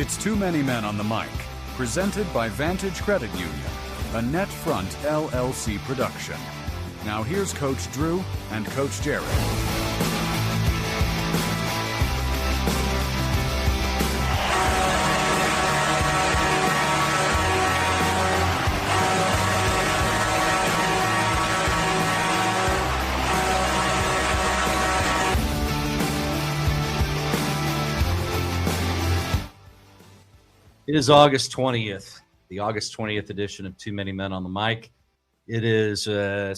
It's Too Many Men on the Mic, presented by Vantage Credit Union, a NetFront LLC production. Now here's Coach Drew and Coach Jared. It is August 20th, the August 20th edition of Too Many Men on the Mic. It is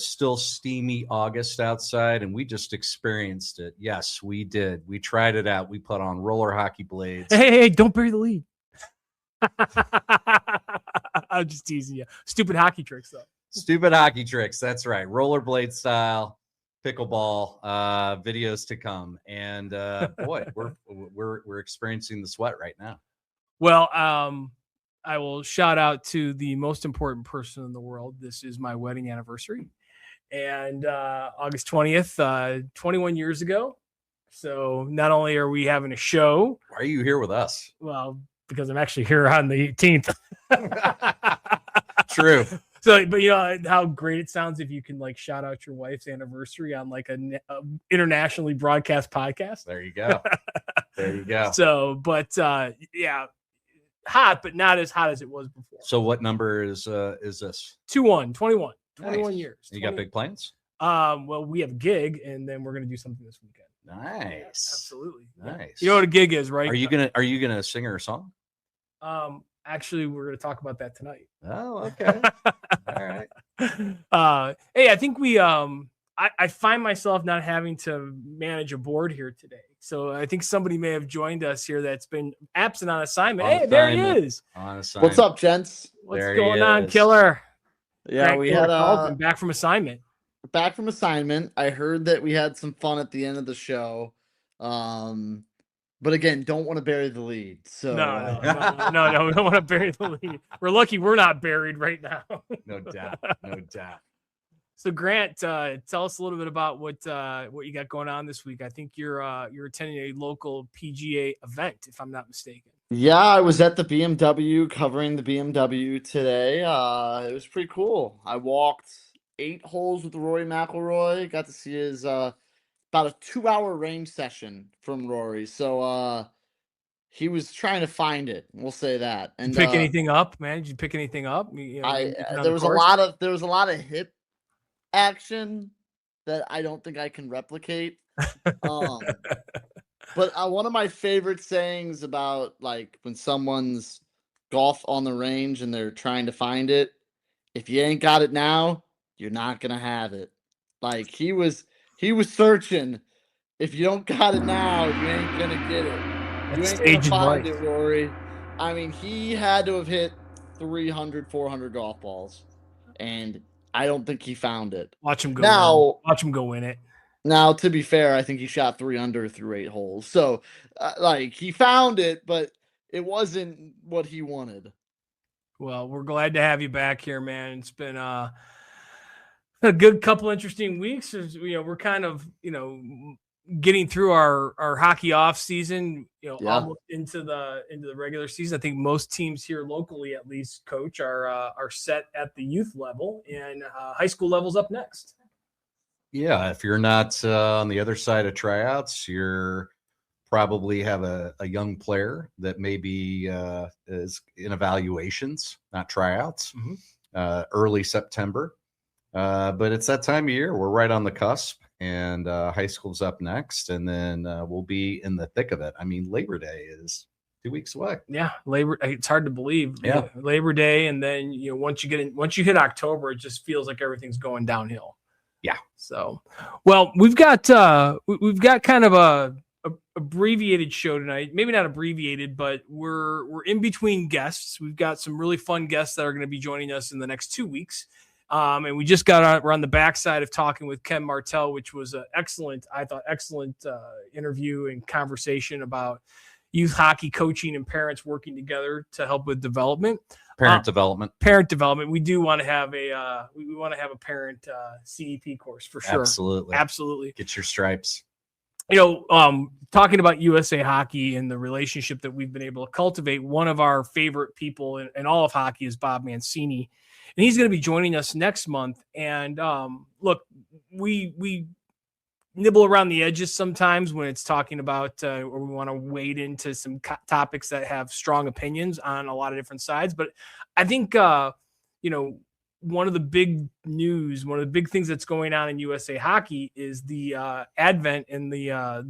still steamy August outside, and we just experienced it. Yes, we did. We tried it out. We put on roller hockey blades. Hey, don't bury the lead. I'm just teasing you. Stupid hockey tricks, though. Stupid hockey tricks. That's right. Rollerblade style, pickleball, videos to come. And boy, we're experiencing the sweat right now. Well, I will shout out to the most important person in the world. This is my wedding anniversary. And August 20th, 21 years ago. So not only are we having a show. Why are you here with us? Well, because I'm actually here on the 18th. True. So, but you know how great it sounds if you can like shout out your wife's anniversary on like a internationally broadcast podcast. There you go. There you go. So, but yeah. Hot, but not as hot as it was before. So what number is this? 21 Nice. years. You got big plans? Well, we have a gig and then we're going to do something this weekend. Nice. Yeah, absolutely. Nice. You know what a gig is, right? Are you gonna sing her a song? Actually, we're going to talk about that tonight. Oh, okay. All right. Hey, I think we I find myself not having to manage a board here today. So I think somebody may have joined us here that's been absent on assignment. There he is. On assignment. What's up, gents? What's going on, Killer? Yeah, Grant we Killer had back from assignment. Back from assignment. I heard that we had some fun at the end of the show. But again, don't want to bury the lead. So no, we don't want to bury the lead. We're lucky we're not buried right now. No doubt. So Grant, tell us a little bit about what you got going on this week. I think you're attending a local PGA event, if I'm not mistaken. Yeah, I was at the BMW covering the BMW today. It was pretty cool. I walked 8 holes with Rory McIlroy. Got to see his about a 2-hour range session from Rory. So he was trying to find it. We'll say that. And pick anything up, man? Did you pick anything up? There was a lot of hip action that I don't think I can replicate. But one of my favorite sayings about like when someone's golf on the range and they're trying to find it, if you ain't got it now, you're not gonna have it. Like he was searching. If you don't got it now, you ain't gonna get it. You ain't gonna find it, Rory. I mean, he had to have hit 300, 400 golf balls, and I don't think he found it. Watch him go. Watch him go win it. Now, to be fair, I think he shot 3 under through 8 holes. So, like, he found it, but it wasn't what he wanted. Well, we're glad to have you back here, man. It's been a good couple interesting weeks. We're kind of, getting through our hockey off season, almost into the regular season. I think most teams here locally, at least, Coach, are set at the youth level, and high school level's up next. Yeah, if you're not on the other side of tryouts, you're probably have a young player that maybe is in evaluations, not tryouts, early September. But it's that time of year. We're right on the cusp, and high school's up next, and then we'll be in the thick of it. I mean, Labor Day is 2 weeks away. Yeah, it's hard to believe. Yeah, Labor Day, and then once you hit October, it just feels like everything's going downhill. Yeah. So, well, we've got kind of a abbreviated show tonight. Maybe not abbreviated, but we're in between guests. We've got some really fun guests that are going to be joining us in the next 2 weeks. And we just we're on the backside of talking with Ken Martell, which was an excellent interview and conversation about youth hockey coaching and parents working together to help with development. Parent development. We do want to have a parent CEP course for sure. Absolutely. Absolutely. Get your stripes. Talking about USA Hockey and the relationship that we've been able to cultivate, one of our favorite people in all of hockey is Bob Mancini, and he's going to be joining us next month. And look, we nibble around the edges sometimes when it's talking about or we want to wade into some topics that have strong opinions on a lot of different sides. But I think one of the big things that's going on in USA Hockey is the advent and the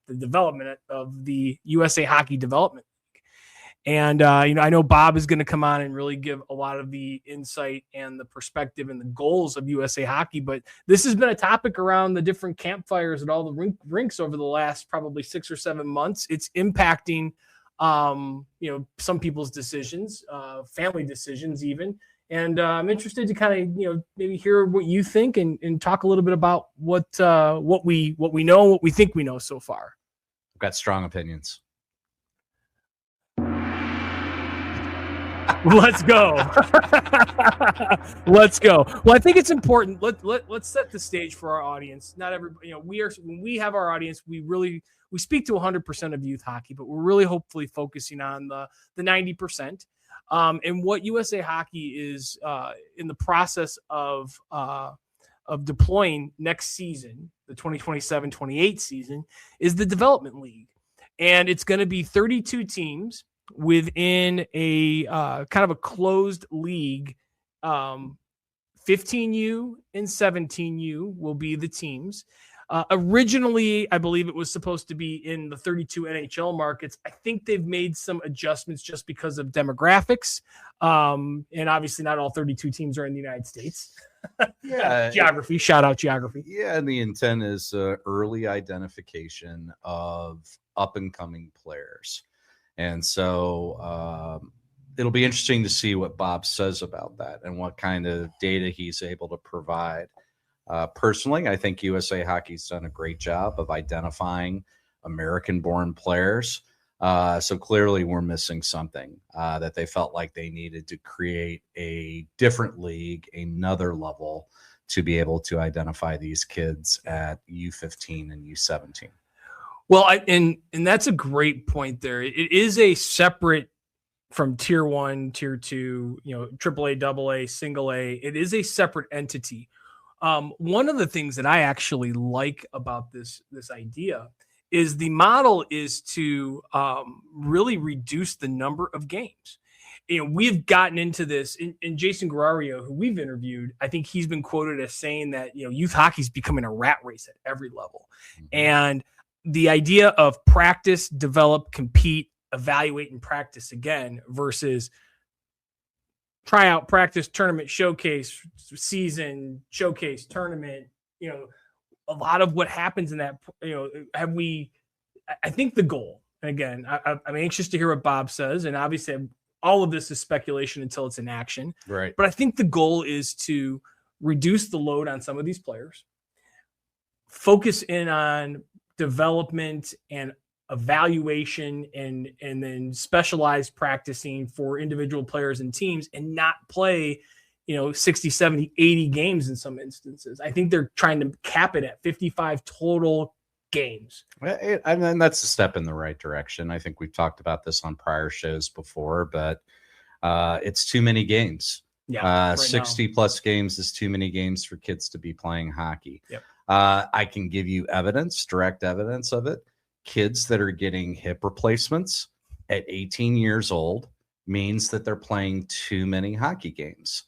development of the USA Hockey Development League. And I know Bob is going to come on and really give a lot of the insight and the perspective and the goals of USA Hockey. But this has been a topic around the different campfires at all the rinks over the last probably 6 or 7 months. It's impacting some people's decisions, family decisions even. And I'm interested to kind of, maybe hear what you think and talk a little bit about what we know, what we think we know so far. I've got strong opinions. Let's go. Let's go. Well, I think it's important. Let's set the stage for our audience. Not everybody, when we have our audience, we speak to 100% of youth hockey, but we're really hopefully focusing on the 90%. And what USA Hockey is in the process of deploying next season, the 2027-28 season, is the Development League. And it's going to be 32 teams within a kind of a closed league. 15U and 17U will be the teams. Originally, I believe it was supposed to be in the 32 NHL markets. I think they've made some adjustments just because of demographics. And obviously not all 32 teams are in the United States. Yeah. Geography. Shout out geography. Yeah. And the intent is early identification of up and coming players. And so it'll be interesting to see what Bob says about that and what kind of data he's able to provide. Personally, I think USA Hockey's done a great job of identifying American-born players. So clearly we're missing something that they felt like they needed to create a different league, another level to be able to identify these kids at U15 and U17. Well, and that's a great point there. It is a separate from tier 1, tier 2, AAA, AA, single A. It is a separate entity. One of the things that I actually like about this idea is the model is to really reduce the number of games. We've gotten into this, and Jason Guerrario, who we've interviewed, I think he's been quoted as saying that youth hockey is becoming a rat race at every level. Mm-hmm. And the idea of practice, develop, compete, evaluate, and practice again versus tryout, practice, tournament, showcase, season, showcase, tournament, a lot of what happens in that, I think the goal, and again, I'm anxious to hear what Bob says, and obviously all of this is speculation until it's in action. Right. But I think the goal is to reduce the load on some of these players, focus in on development and evaluation and then specialized practicing for individual players and teams, and not play 60, 70, 80 games in some instances. I think they're trying to cap it at 55 total games. And that's a step in the right direction. I think we've talked about this on prior shows before, but it's too many games. Yeah, 60 plus games is too many games for kids to be playing hockey. Yep. I can give you direct evidence of it. Kids that are getting hip replacements at 18 years old means that they're playing too many hockey games.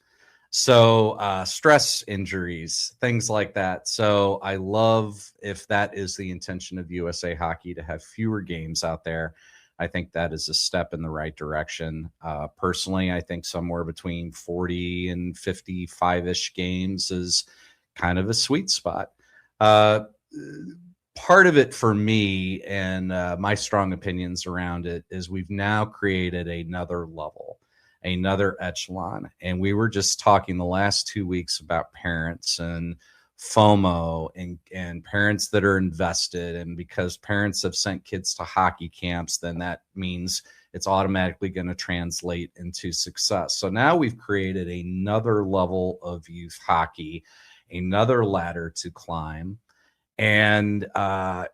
So stress injuries, things like that. So I love if that is the intention of USA Hockey to have fewer games out there. I think that is a step in the right direction. Personally, I think somewhere between 40 and 55-ish games is kind of a sweet spot. Part of it for me and my strong opinions around it is we've now created another level, another echelon. And we were just talking the last 2 weeks about parents and FOMO and parents that are invested. And because parents have sent kids to hockey camps, then that means it's automatically going to translate into success. So now we've created another level of youth hockey, another ladder to climb. and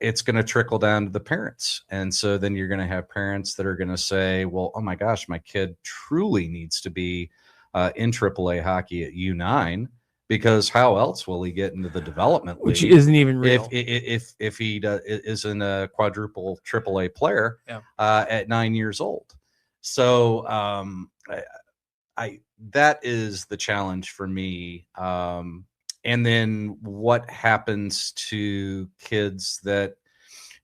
it's going to trickle down to the parents. And so then you're going to have parents that are going to say, well, oh my gosh, my kid truly needs to be in AAA hockey at U9, because how else will he get into the development league, which isn't even real. If he isn't a quadruple AAA player at 9 years old. So I that is the challenge for me. And then what happens to kids that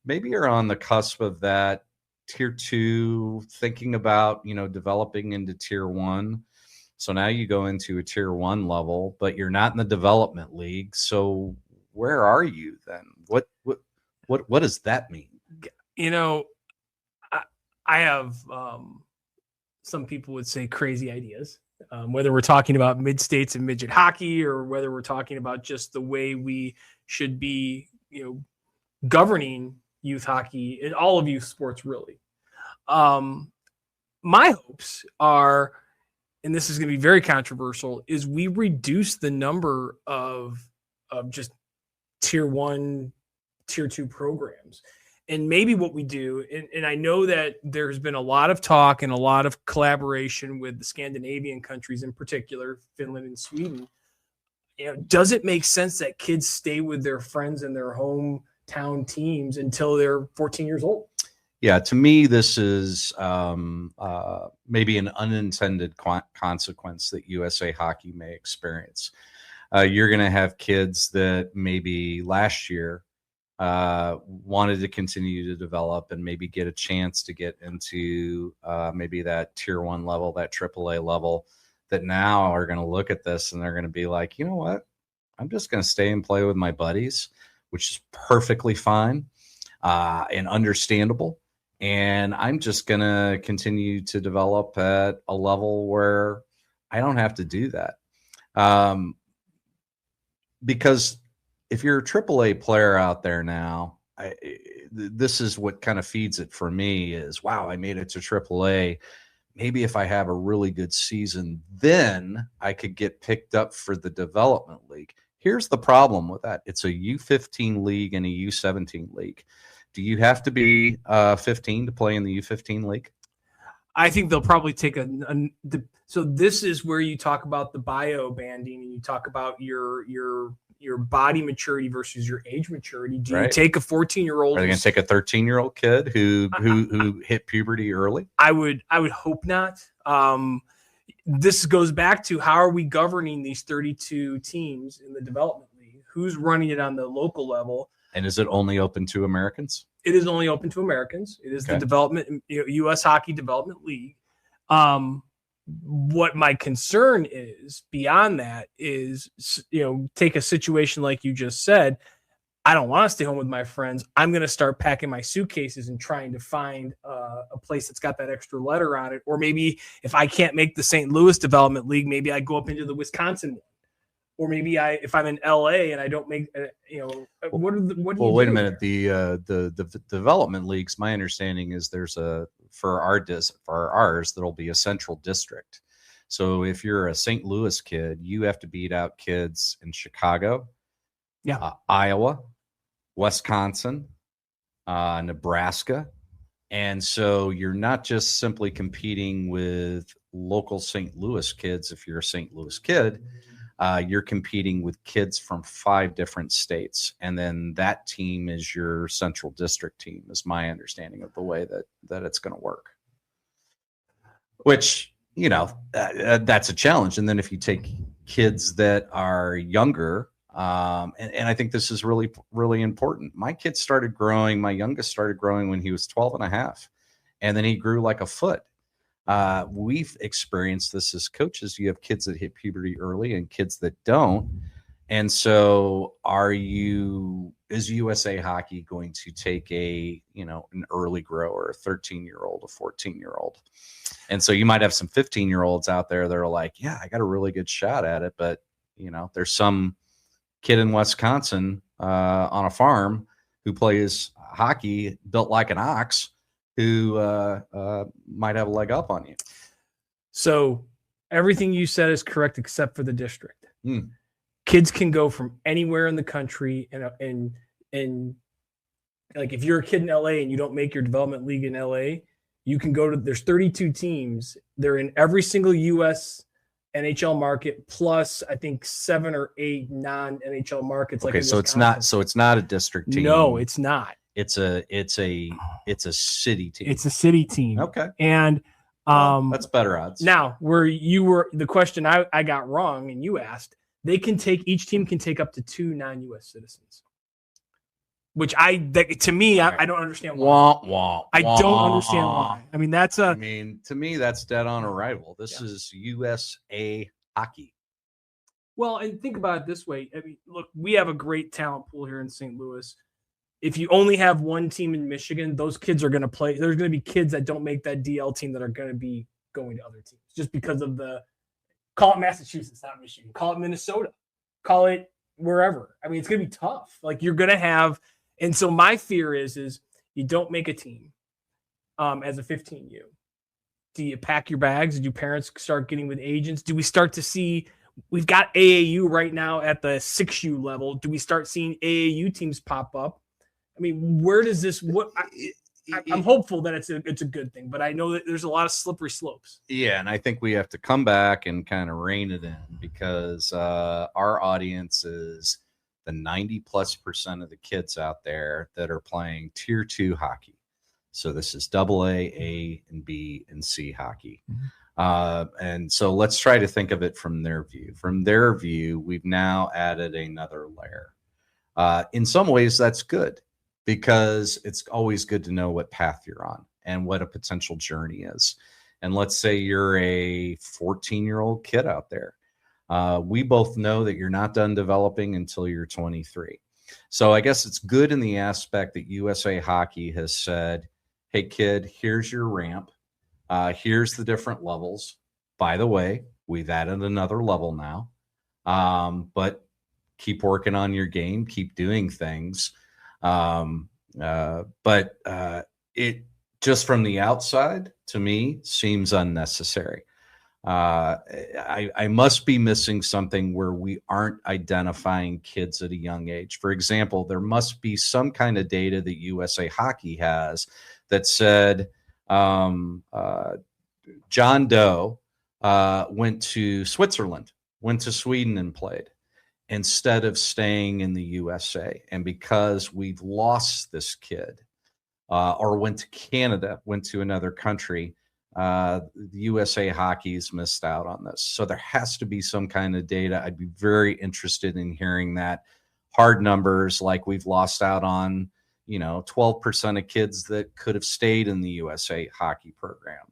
maybe are on the cusp of that tier 2, thinking about, developing into tier 1. So now you go into a tier 1 level, but you're not in the development league. So where are you then? What does that mean? I have some people would say crazy ideas. Whether we're talking about mid-states and midget hockey, or whether we're talking about just the way we should be, governing youth hockey and all of youth sports, really. My hopes are, and this is going to be very controversial, is we reduce the number of just tier 1, tier 2 programs. And maybe what we do, and I know that there's been a lot of talk and a lot of collaboration with the Scandinavian countries, in particular, Finland and Sweden. Does it make sense that kids stay with their friends and their hometown teams until they're 14 years old? Yeah, to me, this is maybe an unintended consequence that USA Hockey may experience. You're going to have kids that maybe last year wanted to continue to develop and maybe get a chance to get into maybe that tier 1 level, that AAA level, that now are going to look at this and they're going to be like, you know what? I'm just going to stay and play with my buddies, which is perfectly fine and understandable. And I'm just going to continue to develop at a level where I don't have to do that. Because if you're a AAA player out there now, this is what kind of feeds it for me is, wow, I made it to AAA. Maybe if I have a really good season, then I could get picked up for the development league. Here's the problem with that. It's a U15 league and a U17 league. Do you have to be 15 to play in the U15 league? I think they'll probably take so this is where you talk about the bio banding and you talk about your body maturity versus your age maturity. Do you take a 14-year-old? Are they going to take a 13-year-old kid who hit puberty early? I would hope not. This goes back to, how are we governing these 32 teams in the development league? Who's running it on the local level? And is it only open to Americans? It is only open to Americans. It is the development, U.S. Hockey Development League. What my concern is beyond that is, take a situation like you just said. I don't want to stay home with my friends. I'm going to start packing my suitcases and trying to find a place that's got that extra letter on it. Or maybe if I can't make the St. Louis Development League, maybe I go up into the Wisconsin one. Or maybe if I'm in LA and I don't make, what do you do? Wait a minute. The development leagues, my understanding is there's for ours, there'll be a central district. So if you're a St. Louis kid, you have to beat out kids in Chicago, Iowa, Wisconsin, Nebraska. And so you're not just simply competing with local St. Louis kids. If you're a St. Louis kid, you're competing with kids from 5 different states. And then that team is your central district team, is my understanding of the way that it's going to work. Which, that's a challenge. And then if you take kids that are younger, and I think this is really, really important. My youngest started growing when he was 12 and a half. And then he grew like a foot. We've experienced this as coaches. You have kids that hit puberty early and kids that don't. And so is USA Hockey going to take an early grower, a 13-year-old, a 14-year-old? And so you might have some 15-year-olds out there that are like, yeah, I got a really good shot at it. But, there's some kid in Wisconsin on a farm who plays hockey built like an ox, who might have a leg up on you. So everything you said is correct except for the district. Kids can go from anywhere in the country and and like if you're a kid in LA and you don't make your development league in LA, you can go to, there's 32 teams. They're in every single US NHL market, plus I think 7 or 8 non-NHL markets. Okay, like so it's not a district team. No, it's not. It's a city team. It's a city team. Okay. And that's better odds. Now, where you were, the question I got wrong and you asked, each team can take up to 2 non-US citizens. Which I don't understand why. I don't understand why. I mean, to me, that's dead on arrival. This is USA hockey. Well, and think about it this way. I mean, look, we have a great talent pool here in St. Louis. If you only have one team in Michigan, those kids are going to play. There's going to be kids that don't make that DL team that are going to be going to other teams just because of call it Massachusetts, not Michigan. Call it Minnesota. Call it wherever. I mean, it's going to be tough. Like you're going to have. And so my fear is you don't make a team as a 15U. Do you pack your bags? Do parents start getting with agents? Do we start to see, we've got AAU right now at the 6U level. Do we start seeing AAU teams pop up? I mean, where does this, I'm hopeful that it's a good thing, but I know that there's a lot of slippery slopes. Yeah. And I think we have to come back and kind of rein it in because our audience is the 90+% of the kids out there that are playing tier 2 hockey. So this is AA, A, and B, and C hockey. Mm-hmm. And so let's try to think of it from their view. From their view, we've now added another layer. In some ways, that's good because it's always good to know what path you're on and what a potential journey is. And let's say you're a 14-year-old kid out there. We both know that you're not done developing until you're 23. So I guess it's good in the aspect that USA Hockey has said, hey, kid, here's your ramp. Here's the different levels. By the way, we've added another level now. But keep working on your game. Keep doing things. But it just from the outside, to me, seems unnecessary. I must be missing something where we aren't identifying kids at a young age. For example, there must be some kind of data that USA Hockey has that said John Doe went to Switzerland, went to Sweden and played instead of staying in the USA. And because we've lost this kid or went to Canada, went to another country, the USA Hockey's missed out on this. So there has to be some kind of data. I'd be very interested in hearing that. Hard numbers, like we've lost out on, 12% of kids that could have stayed in the USA Hockey program.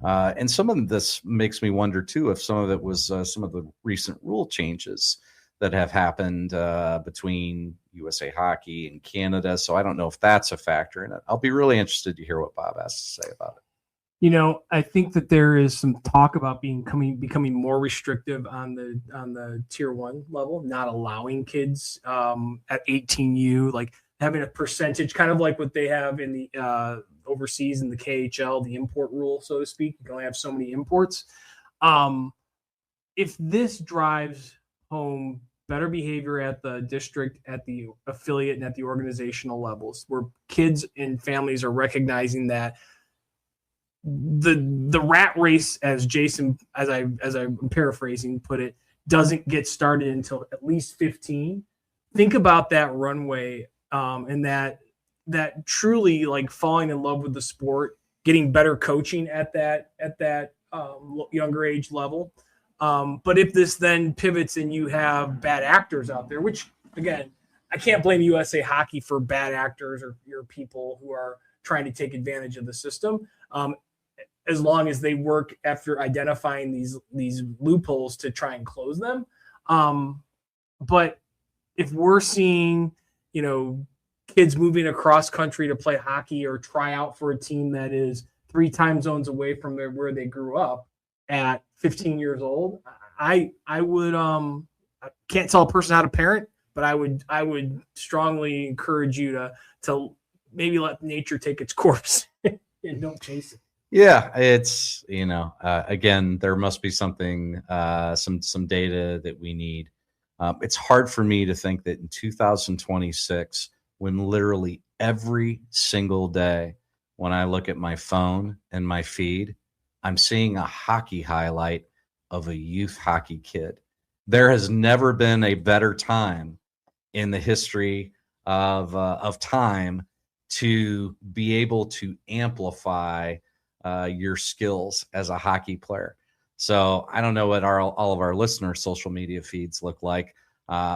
And some of this makes me wonder too, if some of it was some of the recent rule changes that have happened between USA Hockey and Canada. So I don't know if that's a factor in it. I'll be really interested to hear what Bob has to say about it. I think that there is some talk about becoming more restrictive on the tier 1 level, not allowing kids at 18U, like having a percentage, kind of like what they have in the overseas in the KHL, the import rule, so to speak. You can only have so many imports. If this drives home better behavior at the district, at the affiliate, and at the organizational levels, where kids and families are recognizing that the rat race, as Jason, as I'm paraphrasing, put it, doesn't get started until at least 15. Think about that runway, and that truly, like, falling in love with the sport, getting better coaching at that younger age level. But if this then pivots and you have bad actors out there, which again, I can't blame USA Hockey for bad actors or your people who are trying to take advantage of the system. As long as they work after identifying these loopholes to try and close them. But if we're seeing, kids moving across country to play hockey or try out for a team that is 3 time zones away from where they grew up at 15 years old, I would, I can't tell a person how to parent, but I would strongly encourage you to maybe let nature take its course and don't chase it. Yeah, it's, again, there must be something, some data that we need. It's hard for me to think that in 2026, when literally every single day when I look at my phone and my feed, I'm seeing a hockey highlight of a youth hockey kid. There has never been a better time in the history of time to be able to amplify your skills as a hockey player. So I don't know what all of our listeners' social media feeds look like.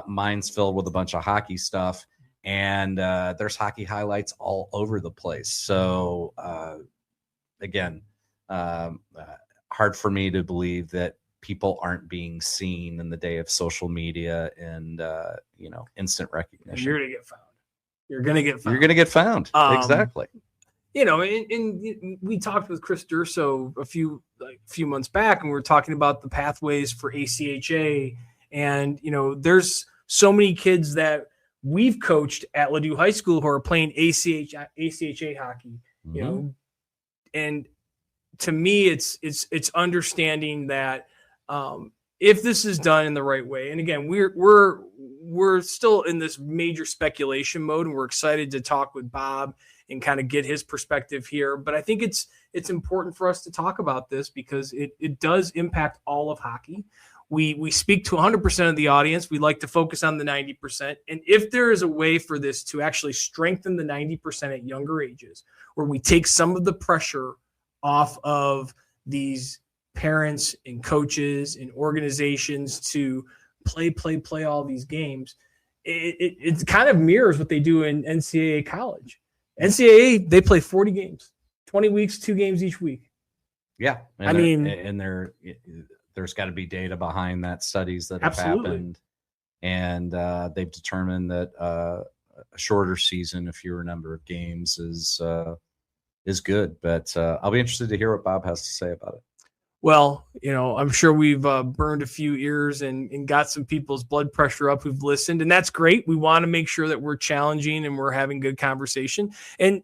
Mine's filled with a bunch of hockey stuff, and there's hockey highlights all over the place. So again, hard for me to believe that people aren't being seen in the day of social media and instant recognition. You're gonna get found. You're gonna get found. You're gonna get found. Exactly. And we talked with Chris Durso a few months back, and we were talking about the pathways for ACHA. And there's so many kids that we've coached at Ladue High School who are playing ACHA hockey. And to me, it's understanding that if this is done in the right way, and again, we're still in this major speculation mode, and we're excited to talk with Bob and kind of get his perspective here. But I think it's important for us to talk about this because it does impact all of hockey. We speak to 100% of the audience. We like to focus on the 90%. And if there is a way for this to actually strengthen the 90% at younger ages, where we take some of the pressure off of these parents and coaches and organizations to play all these games, it kind of mirrors what they do in NCAA college. NCAA, they play 40 games, 20 weeks, 2 games each week. Yeah. And there's got to be data behind that, studies that have happened. And they've determined that a shorter season, a fewer number of games is good. But I'll be interested to hear what Bob has to say about it. Well, I'm sure we've burned a few ears and got some people's blood pressure up who've listened, and that's great. We want to make sure that we're challenging and we're having good conversation. And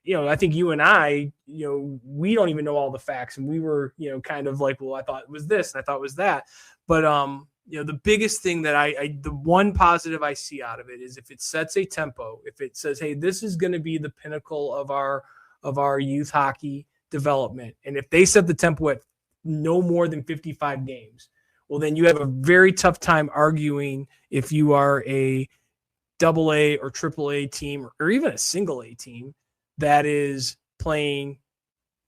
I think you and I, we don't even know all the facts, and we were, kind of like, well, I thought it was this and I thought it was that. But, the biggest thing that the one positive I see out of it is if it sets a tempo, if it says, hey, this is going to be the pinnacle of our youth hockey development. And if they set the tempo at no more than 55 games, well, then you have a very tough time arguing if you are a AA or AAA team or even a single A team that is playing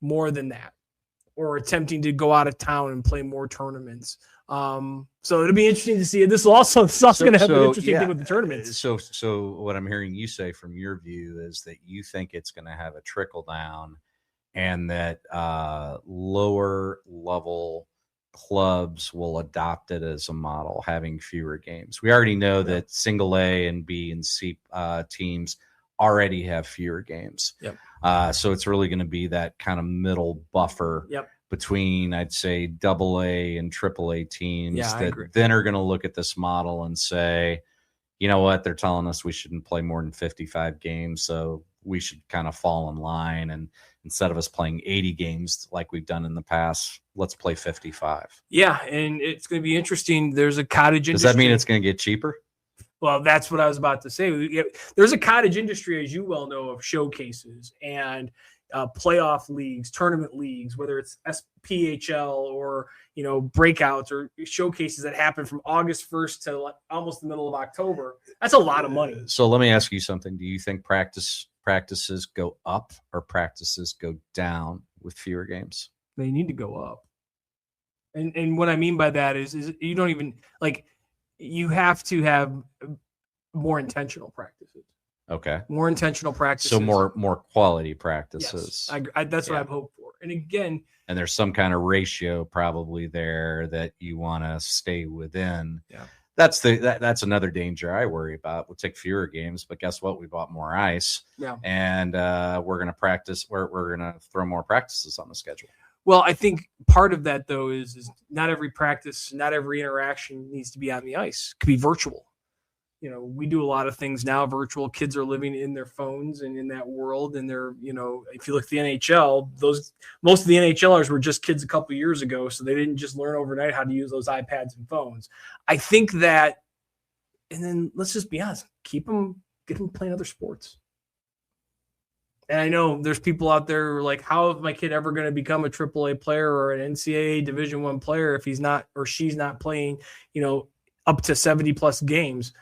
more than that or attempting to go out of town and play more tournaments. So it'll be interesting to see. This is also going to have an interesting thing with the tournaments. So what I'm hearing you say from your view is that you think it's going to have a trickle down, and that lower level clubs will adopt it as a model, having fewer games. We already know that single A and B and C teams already have fewer games. So it's really going to be that kind of middle buffer between, I'd say, AA and AAA teams that then are going to look at this model and say, you know what, they're telling us we shouldn't play more than 55 games, so we should kind of fall in line, and instead of us playing 80 games like we've done in the past, let's play 55. Yeah, and it's going to be interesting. There's a cottage industry. Does that mean it's going to get cheaper? Well, that's what I was about to say. There's a cottage industry, as you well know, of showcases and playoff leagues, tournament leagues, whether it's SPHL or breakouts or showcases that happen from August 1st to almost the middle of October. That's a lot of money. So let me ask you something. Do you think practices go up or practices go down with fewer games? They need to go up. And what I mean by that is you don't even you have to have more intentional practices. Okay. More intentional practices. So more quality practices. Yes, that's what I've hoped for. And again, and there's some kind of ratio probably there that you want to stay within. Yeah. That's another danger I worry about. We'll take fewer games, but guess what? We bought more ice. Yeah. And we're going to practice. We're going to throw more practices on the schedule. Well, I think part of that, though, is not every practice, not every interaction needs to be on the ice. It could be virtual. We do a lot of things now virtual. Kids are living in their phones and in that world. And they're, if you look at the NHL, most of the NHLers were just kids a couple of years ago. So they didn't just learn overnight how to use those iPads and phones. I think that, and then let's just be honest, keep them get them playing other sports. And I know there's people out there who are like, how is my kid ever going to become a AAA player or an NCAA Division I player if he's not or she's not playing, up to 70 plus games?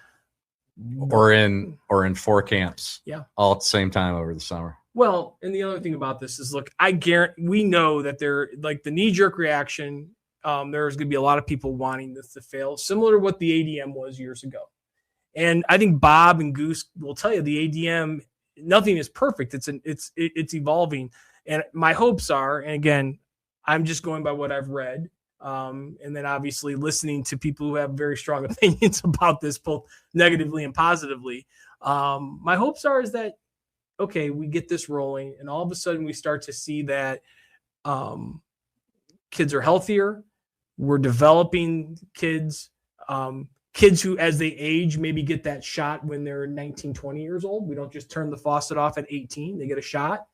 Or in 4 camps. Yeah. All at the same time over the summer. Well, and the other thing about this is, look, we know that they're like the knee-jerk reaction. There's going to be a lot of people wanting this to fail, similar to what the ADM was years ago. And I think Bob and Goose will tell you the ADM, nothing is perfect. It's evolving. And my hopes are, and again, I'm just going by what I've read. And then obviously listening to people who have very strong opinions about this, both negatively and positively. My hopes are is that, okay, we get this rolling and all of a sudden we start to see that kids are healthier. We're developing kids who, as they age, maybe get that shot when they're 19, 20 years old. We don't just turn the faucet off at 18. They get a shot.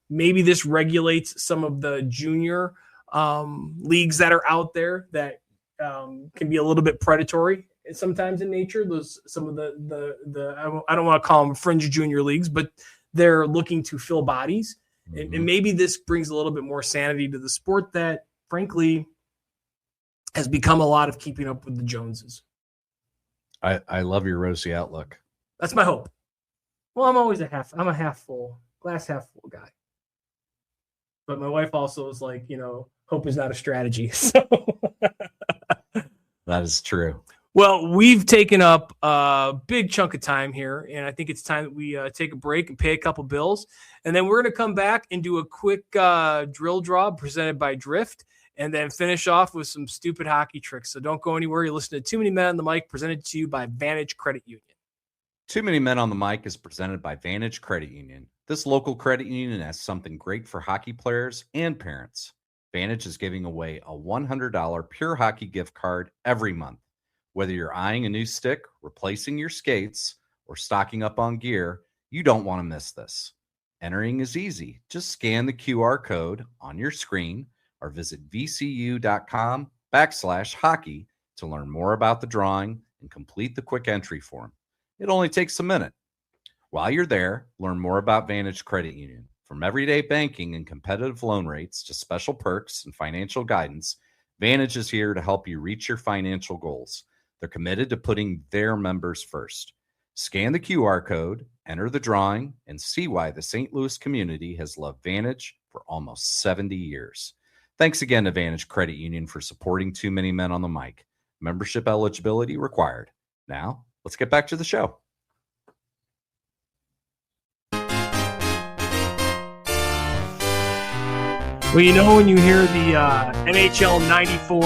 Maybe this regulates some of the junior leagues that are out there that can be a little bit predatory sometimes in nature. Some of the I don't want to call them fringe junior leagues, but they're looking to fill bodies. Mm-hmm. And maybe this brings a little bit more sanity to the sport that, frankly, has become a lot of keeping up with the Joneses. I love your rosy outlook. That's my hope. Well, I'm a half full, glass half full guy. But my wife also is like, hope is not a strategy. So that is true. Well, we've taken up a big chunk of time here, and I think it's time that we take a break and pay a couple bills. And then we're going to come back and do a quick drill draw presented by Drift, and then finish off with some stupid hockey tricks. So don't go anywhere. You're listening to Too Many Men on the Mic, presented to you by Vantage Credit Union. Too Many Men on the Mic is presented by Vantage Credit Union. This local credit union has something great for hockey players and parents. Vantage is giving away a $100 pure hockey gift card every month. Whether you're eyeing a new stick, replacing your skates, or stocking up on gear, you don't want to miss this. Entering is easy. Just scan the QR code on your screen or visit vcu.com/hockey to learn more about the drawing and complete the quick entry form. It only takes a minute. While you're there, learn more about Vantage Credit Union. From everyday banking and competitive loan rates to special perks and financial guidance, Vantage is here to help you reach your financial goals. They're committed to putting their members first. Scan the QR code, enter the drawing, and see why the St. Louis community has loved Vantage for almost 70 years. Thanks again to Vantage Credit Union for supporting Too Many Men on the Mic. Membership eligibility required. Now, let's get back to the show. Well, when you hear the NHL 94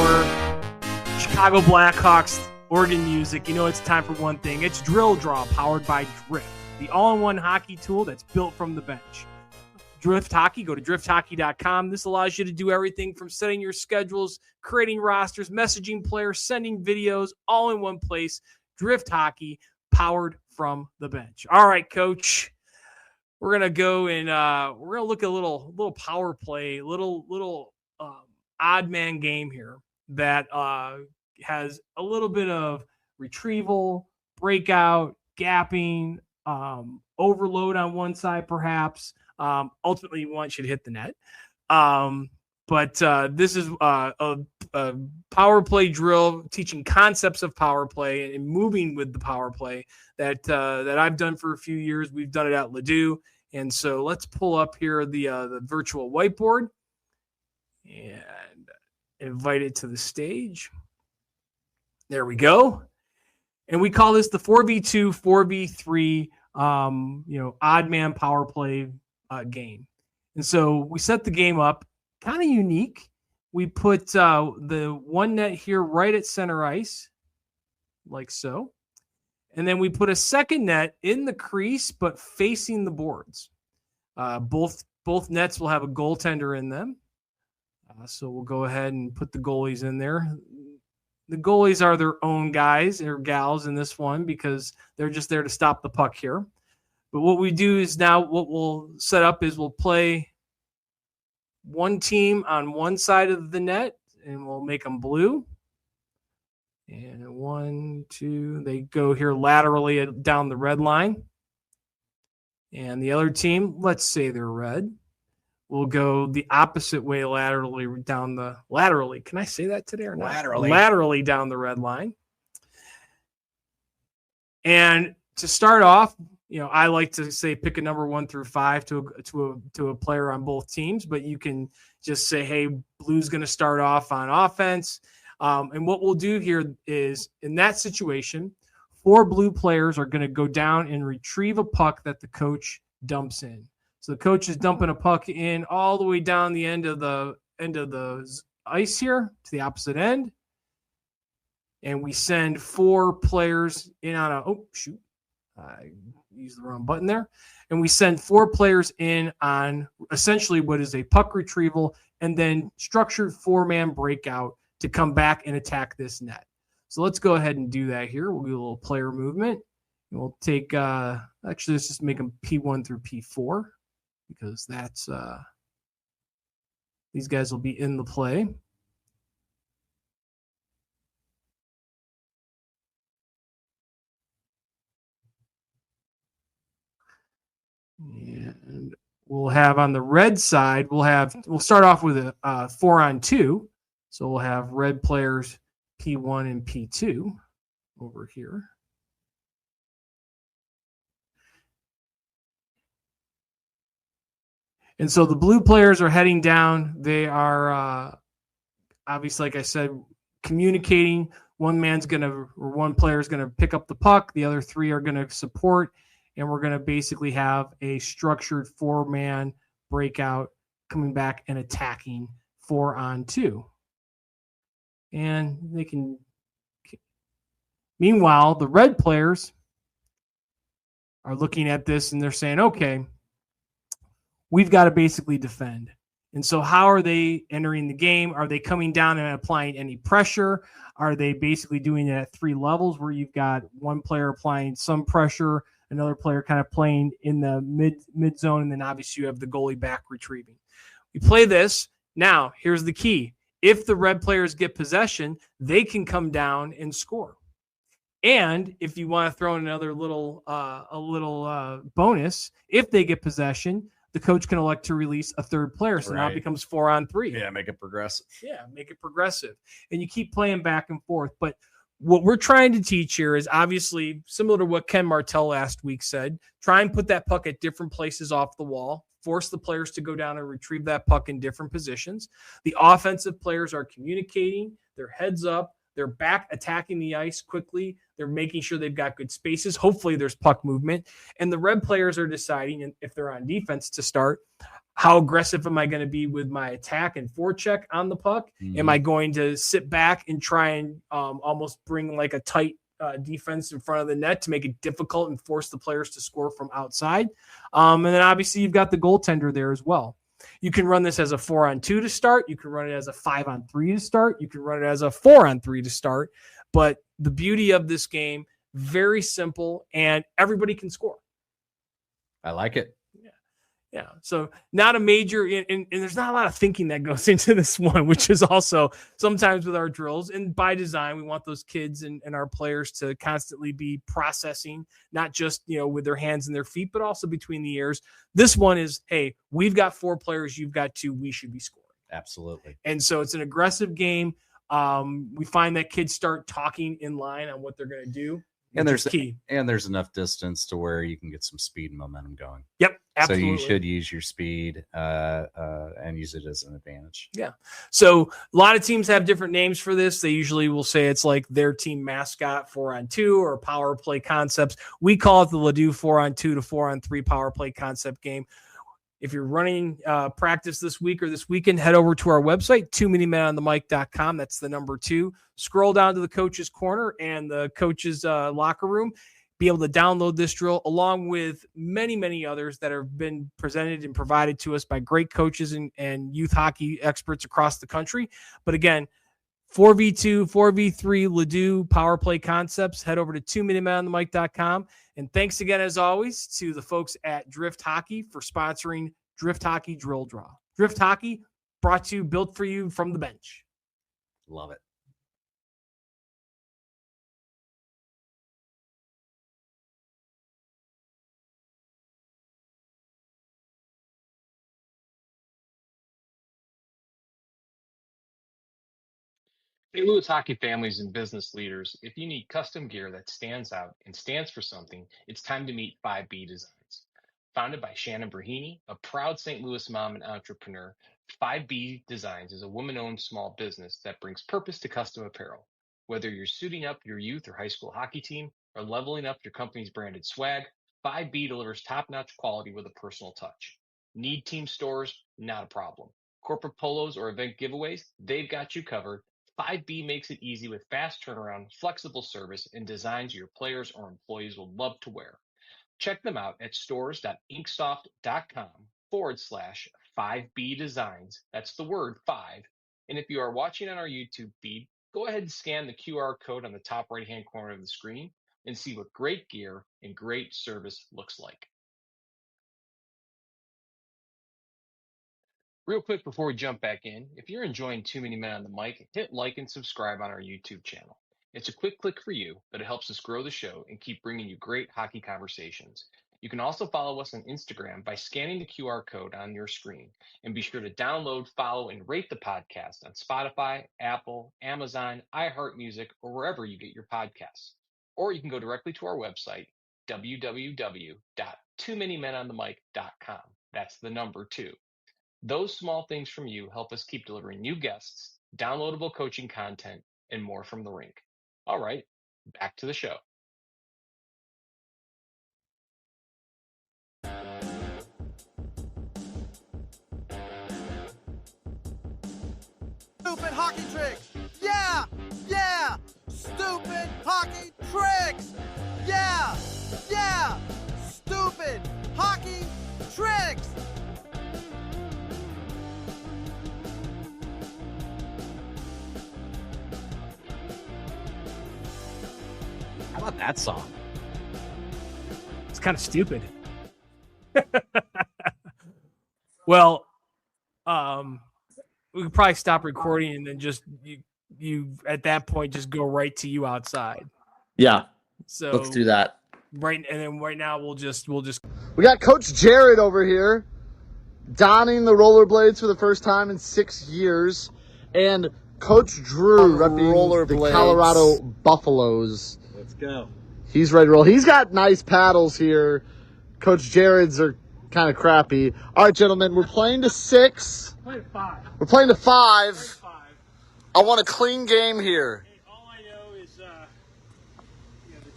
Chicago Blackhawks organ music, it's time for one thing. It's Drill Draw, powered by Drift, the all-in-one hockey tool that's built from the bench. Drift Hockey, go to drifthockey.com. This allows you to do everything from setting your schedules, creating rosters, messaging players, sending videos, all in one place. Drift Hockey, powered from the bench. All right, Coach. We're gonna go and we're gonna look at a little power play, little odd man game here that has a little bit of retrieval, breakout, gapping, overload on one side, perhaps. Ultimately, we want you to hit the net. But this is a power play drill teaching concepts of power play and moving with the power play that I've done for a few years. We've done it at Ladue. And so let's pull up here the virtual whiteboard and invite it to the stage. There we go. And we call this the 4v2, 4v3, odd man power play game. And so we set the game up kind of unique. We put the one net here right at center ice, like so. And then we put a second net in the crease, but facing the boards. Both nets will have a goaltender in them. So we'll go ahead and put the goalies in there. The goalies are their own guys or gals in this one because they're just there to stop the puck here. But what we do is now what we'll set up is we'll play one team on one side of the net, and we'll make them blue. And 1, 2, they go here laterally down the red line. And the other team, let's say they're red, will go the opposite way laterally. Can I say that today or not? Laterally down the red line. And to start off, I like to say pick a number 1 through 5 to a player on both teams, but you can just say, hey, blue's going to start off on offense. And what we'll do here is, in that situation, 4 blue players are going to go down and retrieve a puck that the coach dumps in. So the coach is dumping a puck in all the way down the end of the ice here to the opposite end. And we send 4 players in on I used the wrong button there. And we send 4 players in on essentially what is a puck retrieval and then structured 4-man breakout to come back and attack this net. So let's go ahead and do that here. We'll do a little player movement. And we'll take, actually, let's just make them P1 through P4 because that's, these guys will be in the play. And we'll have on the red side, we'll start off with a 4-on-2. So we'll have red players P1 and P2 over here. And so the blue players are heading down. They are obviously, like I said, communicating. One player is going to pick up the puck. The other 3 are going to support. And we're going to basically have a structured 4-man breakout coming back and attacking 4-on-2. And they can. Meanwhile, the red players are looking at this and they're saying, okay, we've got to basically defend. And so how are they entering the game? Are they coming down and applying any pressure? Are they basically doing it at 3 levels where you've got one player applying some pressure, another player kind of playing in the mid zone, and then obviously you have the goalie back retrieving. We play this. Now, here's the key. If the red players get possession, they can come down and score. And if you want to throw in another little bonus, if they get possession, the coach can elect to release a 3rd player. So now it becomes 4-on-3. Yeah, make it progressive. And you keep playing back and forth. But what we're trying to teach here is obviously similar to what Ken Martell last week said. Try and put that puck at different places off the wall. Force the players to go down and retrieve that puck in different positions. The offensive players are communicating. Their heads up. They're back attacking the ice quickly. They're making sure they've got good spaces. Hopefully there's puck movement. And the red players are deciding, if they're on defense to start, how aggressive am I going to be with my attack and forecheck on the puck? Mm-hmm. Am I going to sit back and try and almost bring like a tight defense in front of the net to make it difficult and force the players to score from outside? And then obviously you've got the goaltender there as well. You can run this as a 4-on-2 to start. You can run it as a 5-on-3 to start. You can run it as a 4-on-3 to start. But the beauty of this game, very simple, and everybody can score. I like it. Yeah. So not a major, and there's not a lot of thinking that goes into this one, which is also sometimes with our drills. And by design, we want those kids and our players to constantly be processing, not just, with their hands and their feet, but also between the ears. This one is, hey, we've got 4 players, you've got 2, we should be scoring. Absolutely. And so it's an aggressive game. We find that kids start talking in line on what they're going to do. And there's enough distance to where you can get some speed and momentum going. Yep, absolutely. So you should use your speed and use it as an advantage. Yeah. So a lot of teams have different names for this. They usually will say it's like their team mascot 4-on-2 or power play concepts. We call it the Ladue 4-on-2 to 4-on-3 power play concept game. If you're running practice this week or this weekend, head over to our website, 2manymenonthemic.com. That's the number 2. Scroll down to the coach's corner and the coach's locker room. Be able to download this drill along with many, many others that have been presented and provided to us by great coaches and youth hockey experts across the country. But again, 4v2, 4v3 Ladue power play concepts. Head over to 2manymenonthemic.com. And thanks again, as always, to the folks at Drift Hockey for sponsoring Drift Hockey Drill Draw. Drift Hockey, built for you from the bench. Love it. St. Louis hockey families and business leaders, if you need custom gear that stands out and stands for something, it's time to meet 5B Designs. Founded by Shannon Brahini, a proud St. Louis mom and entrepreneur, 5B Designs is a woman-owned small business that brings purpose to custom apparel. Whether you're suiting up your youth or high school hockey team or leveling up your company's branded swag, 5B delivers top-notch quality with a personal touch. Need team stores? Not a problem. Corporate polos or event giveaways? They've got you covered. 5B makes it easy with fast turnaround, flexible service, and designs your players or employees will love to wear. Check them out at stores.inksoft.com/5B Designs. That's the word 5. And if you are watching on our YouTube feed, go ahead and scan the QR code on the top right-hand corner of the screen and see what great gear and great service looks like. Real quick before we jump back in, if you're enjoying Too Many Men on the Mic, hit like and subscribe on our YouTube channel. It's a quick click for you, but it helps us grow the show and keep bringing you great hockey conversations. You can also follow us on Instagram by scanning the QR code on your screen. And be sure to download, follow, and rate the podcast on Spotify, Apple, Amazon, iHeartMusic, or wherever you get your podcasts. Or you can go directly to our website, www.tooManyMenOnTheMic.com. That's the number 2. Those small things from you help us keep delivering new guests, downloadable coaching content, and more from the rink. All right, back to the show. Stupid hockey tricks! Yeah! Yeah! Stupid hockey tricks! Yeah! Yeah! Stupid hockey tricks! How about that song? It's kind of stupid. Well, we could probably stop recording and then just you at that point just go right to you outside. Yeah, So let's do that. Right, and then right now we'll just We got Coach Jared over here, donning the rollerblades for the first time in 6 years, and Coach Drew repping the Colorado Buffaloes. Let's go. He's ready to roll. He's got nice paddles here. Coach Jared's are kind of crappy. All right, gentlemen, we're playing to 6. play to 5. We're playing to 5. 5. I want a clean game here. Hey, all I know is the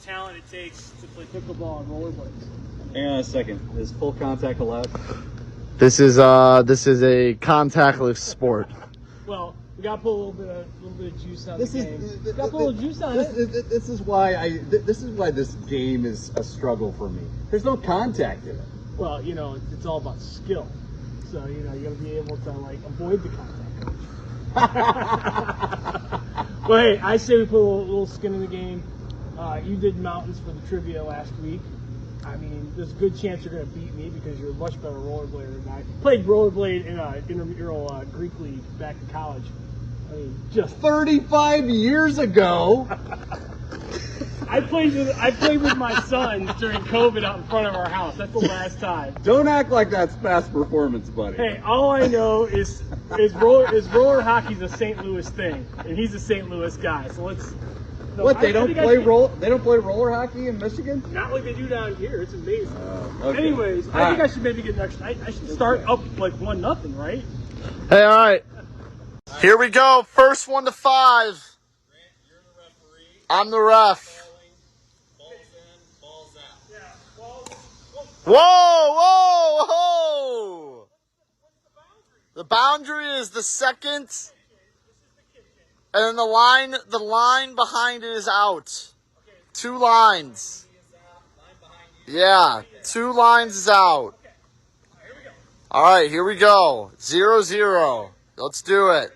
talent it takes to play pickleball and rollerblades. Hang on a second. Is full contact allowed? This is a contactless sport. Well, we got to put a little bit of juice on the game. We got to put a little juice on it. This is why this game is a struggle for me. There's no contact in it. Well, it's all about skill. So, you got to be able to, avoid the contact. Well, hey, I say we put a little skin in the game. You did mountains for the trivia last week. I mean, there's a good chance you're going to beat me because you're a much better rollerblader than I. Played rollerblade in an intramural Greek league back in college. I mean, just 35 years ago. I played with my sons during COVID out in front of our house. That's the last time. Don't act like that's past performance, buddy. Hey, all I know is roller hockey's a St. Louis thing, and he's a St. Louis guy. So let's. No, What they don't play roller hockey in Michigan? Not like they do down here. It's amazing. Okay. Anyways, I think I should maybe get an extra. I should start up like 1-0, right? Hey, all right. Here we go. First one to 5. Grant, you're the referee. I'm the ref. Balls in, balls out. Yeah. Well, Whoa, whoa, whoa. The boundary is the second, and then the line behind it is out. 2 lines. Yeah, 2 lines is out. All right, here we go. 0-0. Let's do it.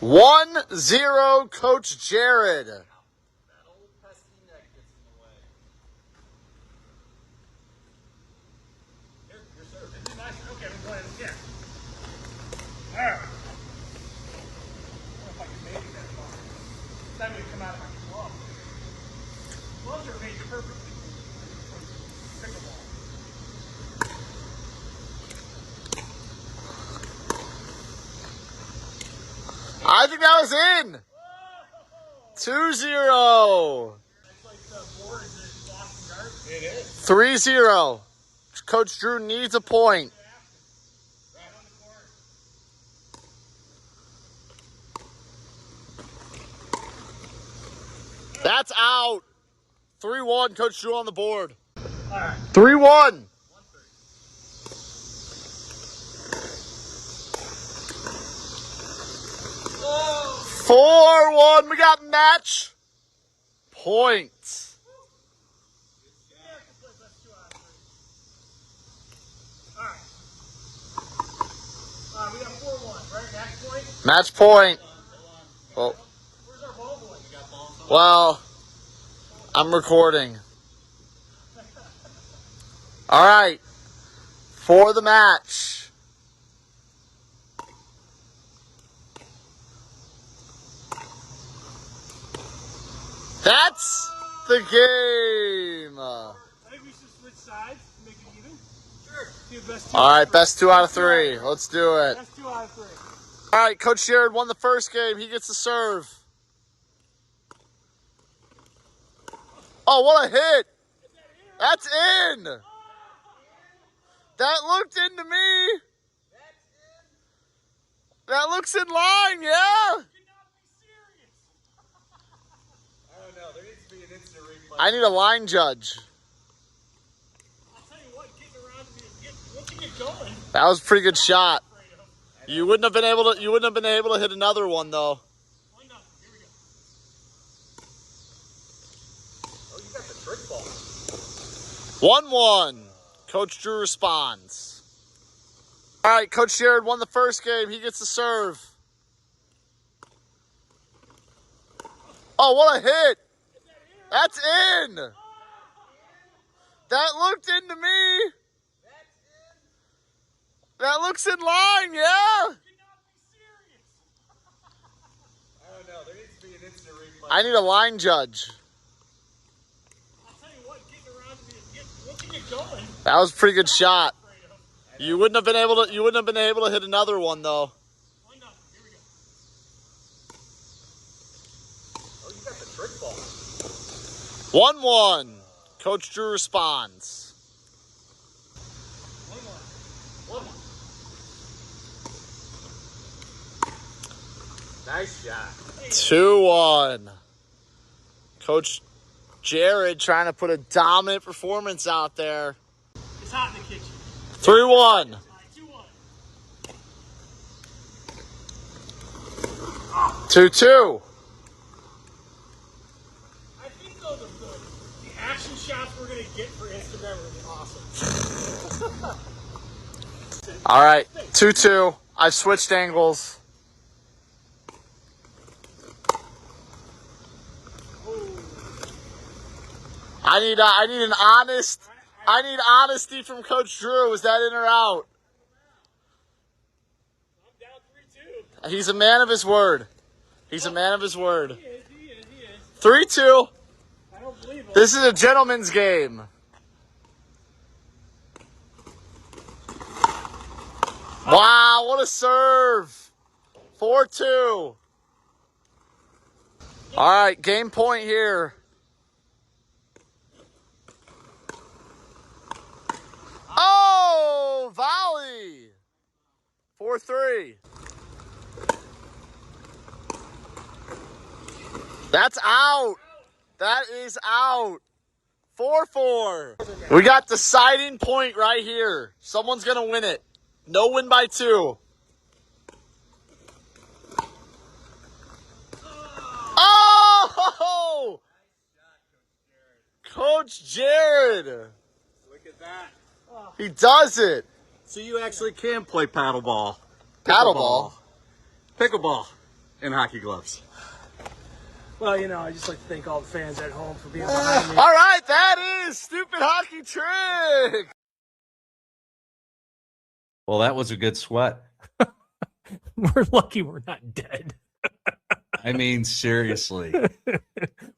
1-0, Coach Jared. That old pesky neck gets in the way. You're serving. nice. Okay, we're playing. Yeah. All right. I don't know if I can make it that far. It's not going to come out of my glove. Gloves are made perfectly. Pickleball. I think that was in. 2-0. It is. 3-0. Coach Drew needs a point. Right on the corner. That's out. 3-1. Coach Drew on the board. All right. 3-1. 4-1. We got match points. All right. We got 4-1, right? Match point. Match point. Well, Where's our ball boy? well, I'm recording. All right. For the match. That's the game. I think we should switch sides to make it even. Sure. Do best All right, best 2 out of 3. Let's do it. Best 2 out of 3. All right, Coach Jared won the first game. He gets the serve. Oh, what a hit. That's in. That looked into me. That looks in line, yeah. I don't know. There needs to be an instant replay. I need a line judge. I'll tell you what, getting around to me, once you get going. That was a pretty good shot. You wouldn't have been able to hit another one though. 1-0. Here we go. Oh, you got the trick ball. 1-1. Coach Drew responds. All right, Coach Jared won the first game. He gets the serve. Oh, what a hit. That's in. That looked into me. That looks in line, yeah. I don't know. There needs to be an instant replay. I need a line judge. I'll tell you what, getting around to me, once you get going. That was a pretty good shot. You wouldn't have been able to hit another one though. 1-0. Here we go. Oh, you got the trick ball. 1-1. Coach Drew responds. 1-1. Nice shot. 2-1. Coach Jared trying to put a dominant performance out there. It's hot in the kitchen. 3-1. All right, 2-1. 2-2. I think though the action shots we're gonna get for Instagram are gonna be awesome. All right, 2-2. I've switched angles. I need honesty from Coach Drew. Is that in or out? I'm down 3-2. He's a man of his word. He's a man of his word. He is. 3-2. I don't believe him. This is a gentleman's game. Wow, what a serve. 4-2. All right, game point here. Oh, volley. 4-3. That's out. That is out. 4-4. We got deciding point right here. Someone's going to win it. No win by 2. Oh! Coach Jared. Look at that. He does it. So you actually can play paddleball. Paddleball? Pickleball in hockey gloves. Well, you know, I just like to thank all the fans at home for being behind me. All right, that is Stupid Hockey Trick. Well, that was a good sweat. We're lucky we're not dead. I mean, seriously.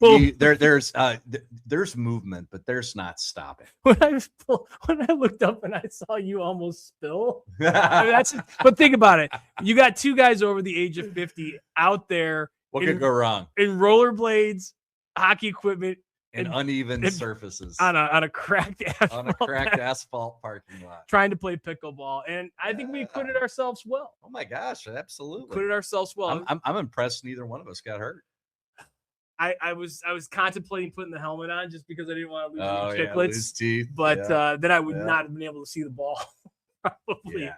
you, there's movement, but there's not stopping. When I looked up and I saw you almost spill, I mean, but think about it. You got two guys over the age of 50 out there. What could go wrong? In rollerblades, hockey equipment, and uneven surfaces on a cracked asphalt parking lot, trying to play pickleball. And I think we acquitted ourselves well. Oh my gosh, absolutely acquitted ourselves well. I'm impressed neither one of us got hurt. I was contemplating putting the helmet on just because I didn't want to lose any chiclets, lose teeth. But then I would not have been able to see the ball. Probably. Yeah.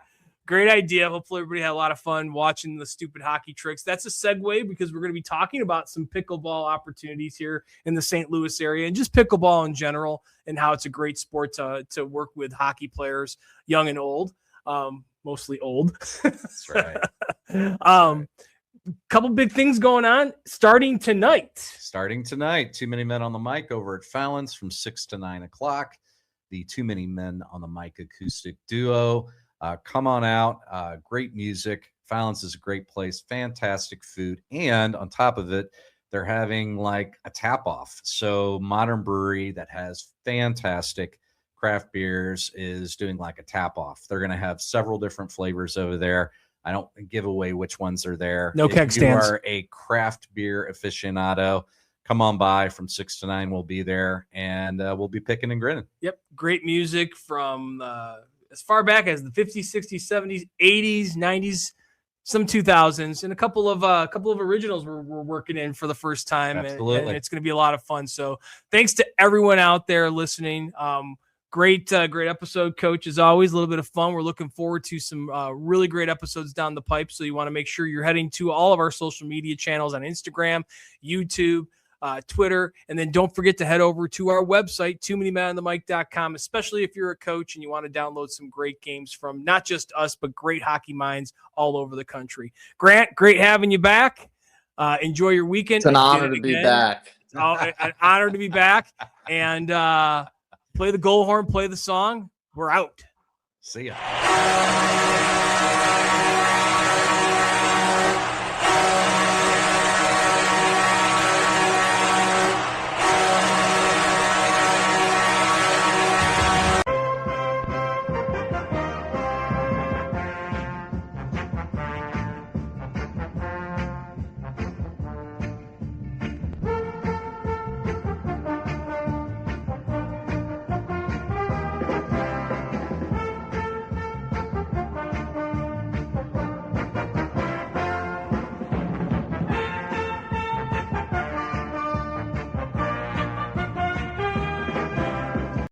Great idea. Hopefully everybody had a lot of fun watching the stupid hockey tricks. That's a segue because we're going to be talking about some pickleball opportunities here in the St. Louis area and just pickleball in general and how it's a great sport to work with hockey players, young and old, mostly old. That's right. Couple big things going on starting tonight. Too Many Men on the Mic over at Fallon's from 6 to 9 o'clock. The Too Many Men on the Mic acoustic duo. Come on out. Great music. Fallon's is a great place. Fantastic food. And on top of it, they're having like a tap off. So Modern Brewery that has fantastic craft beers is doing like a tap off. They're going to have several different flavors over there. I don't give away which ones are there. No keg stands. If you are a craft beer aficionado, come on by from 6 to 9. We'll be there and we'll be picking and grinning. Yep. Great music from as far back as the 50s, 60s, 70s, 80s, 90s, some 2000s, and a couple of originals we're working in for the first time. Absolutely. And it's going to be a lot of fun. So thanks to everyone out there listening. Great episode, Coach. As always, a little bit of fun. We're looking forward to some really great episodes down the pipe. So you want to make sure you're heading to all of our social media channels on Instagram, YouTube, Twitter, and then don't forget to head over to our website, toomanymenonthemic.com, especially if you're a coach and you want to download some great games from not just us, but great hockey minds all over the country. Grant, great having you back. Enjoy your weekend. It's an honor to be back. An honor to be back. And play the goal horn, play the song. We're out. See ya.